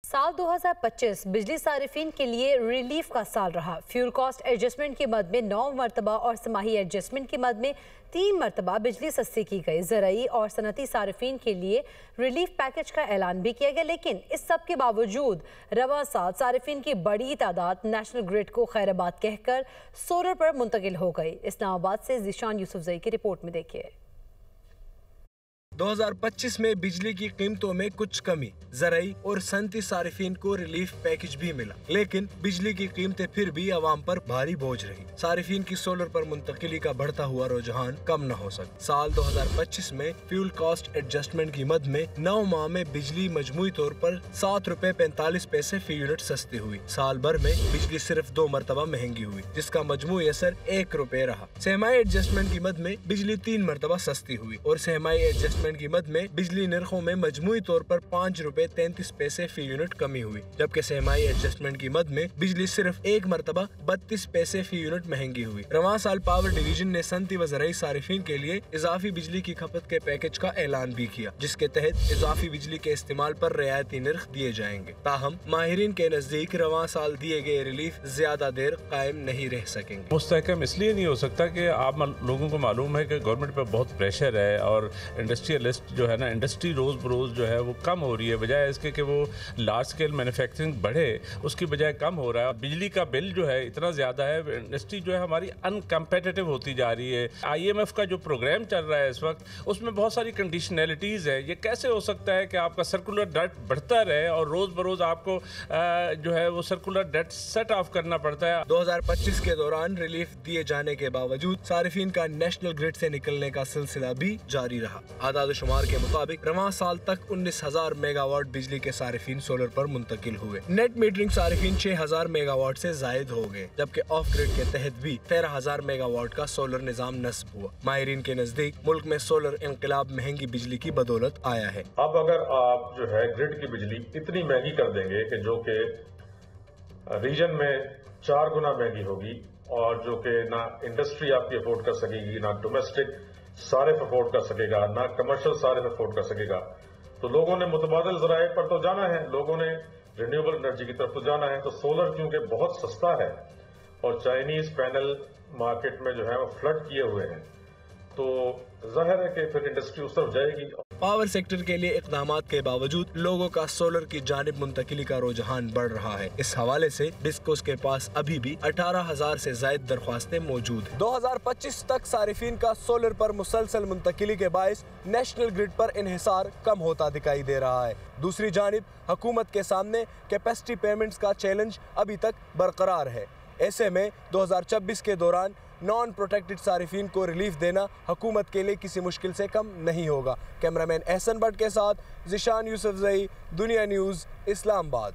साल 2025 बिजली सारिफीन के लिए रिलीफ का साल रहा। फ्यूल कॉस्ट एडजस्टमेंट की मद में 9 मरतबा और समाही एडजस्टमेंट की मद में 3 मरतबा बिजली सस्ती की गई। ज़राई और सनती सारिफीन के लिए रिलीफ पैकेज का ऐलान भी किया गया, लेकिन इस सब के बावजूद रवां साल सारिफीन की बड़ी तादाद नेशनल ग्रिड को खैराबाद कहकर सोलर पर मुंतकिल हो गई। इस्लामाबाद से ज़ीशान यूसुफजई की रिपोर्ट में देखिए। 2025 में बिजली की कीमतों में कुछ कमी, ज़राई और सनती सारिफीन को रिलीफ पैकेज भी मिला, लेकिन बिजली की कीमतें फिर भी आवाम पर भारी बोझ रही। सारिफीन की सोलर पर मुंतकिली का बढ़ता हुआ रुझान कम न हो सका। साल 2025 में फ्यूल कॉस्ट एडजस्टमेंट की मद में 9 माह में बिजली मजमूई तौर पर 7 रुपए 45 पैसे फी यूनिट सस्ती हुई। साल भर में बिजली सिर्फ 2 मरतबा महंगी हुई, जिसका मजमूई असर 1 रुपए रहा। सहमाई एडजस्टमेंट की मद में बिजली 3 मरतबा सस्ती हुई और सहमाई एडजस्टमेंट की मद में बिजली निर्खों में मजमूई तौर पर 5 रुपए 33 पैसे फी यूनिट कमी हुई, जबकि सहमाई एडजस्टमेंट की मद में बिजली सिर्फ 1 मरतबा 32 पैसे फी यूनिट महंगी हुई। रवां साल पावर डिवीजन ने सनती व ज़राई सारिफीन के लिए इजाफी बिजली की खपत के पैकेज का ऐलान भी किया, जिसके तहत इजाफी बिजली के इस्तेमाल पर रियायती निर्ख दिए जाएंगे। ताहम माहिरीन के नजदीक रवां साल दिए गए रिलीफ ज्यादा देर कायम नहीं रह सकेंगे। मुस्तहकम इसलिए नहीं हो सकता कि आप लोगों को मालूम है कि गवर्नमेंट पर बहुत प्रेशर है और इंडस्ट्रियलिस्ट जो है ना, इंडस्ट्री रोज़ बरोज़ जो है वो कम हो रही है, बजाय इसके कि वो लार्ज स्केल मैन्युफैक्चरिंग बढ़े उसकी बजाय कम हो रहा है। बिजली का बिल जो है इतना ज़्यादा है, इंडस्ट्री जो है हमारी अनकम्पेटिटिव होती जा रही है। IMF का जो प्रोग्राम चल रहा है इस वक्त, उसमें बहुत सारी कंडीशनैलिटीज़ है। ये कैसे हो सकता है कि आपका सर्कुलर डेट बढ़ता रहे और रोज़ बरोज़ आपको जो है वो सर्कुलर डेट सेट ऑफ करना पड़ता है। 2025 के दौरान रिलीफ दिए जाने के बावजूद सारिफीन का नेशनल ग्रिड से निकलने का सिलसिला भी जारी रहा। आदाद शुमार के मुताबिक रवां साल तक 19,000 मेगावाट बिजली के सारिफीन सोलर पर मुंतकिल हुए। नेट मीटरिंग सारिफीन 6,000 मेगावाट से जायद हो गए, जबकि ऑफ ग्रिड के तहत भी 13,000 मेगावाट का सोलर निजाम नस्ब हुआ। माहिरीन के नजदीक मुल्क में सोलर इनकलाब महंगी बिजली की बदौलत आया है। अब अगर आप जो है ग्रिड की बिजली इतनी महंगी कर देंगे कि जो कि रीजन में 4 गुना महंगी होगी और जो कि ना इंडस्ट्री आपकी अफोर्ड कर सकेगी, ना डोमेस्टिक सारिफ अफोर्ड कर सकेगा, ना कमर्शियल सारिफ अफोर्ड कर सकेगा, तो लोगों ने मुतबादिल ज़राए पर तो जाना है, लोगों ने रिन्यूएबल एनर्जी की तरफ तो जाना है। तो सोलर क्योंकि बहुत सस्ता है और चाइनीज पैनल मार्केट में जो है वो फ्लड किए हुए हैं, तो जाहिर है कि फिर इंडस्ट्री उस तरफ जाएगी। पावर सेक्टर के लिए इक़दामात के बावजूद लोगों का सोलर की जानिब मुंतकिली का रुझान बढ़ रहा है। इस हवाले से डिस्कोस के पास अभी भी 18,000 से जायद दरख्वास्तें मौजूद हैं। 2025 तक सारिफीन का सोलर पर मुसलसल मुंतकिली के बायस नेशनल ग्रिड पर इन्हिसार कम होता दिखाई दे रहा है। दूसरी जानिब हुकूमत के सामने कैपेसिटी पेमेंट्स का चैलेंज अभी तक बरकरार है। ऐसे में 2026 के दौरान नॉन प्रोटेक्टेड सारिफीन को रिलीफ देना हुकूमत के लिए किसी मुश्किल से कम नहीं होगा। कैमरामैन एहसन भट्ट के साथ ज़ीशान यूसुफजई, दुनिया न्यूज़, इस्लामाबाद।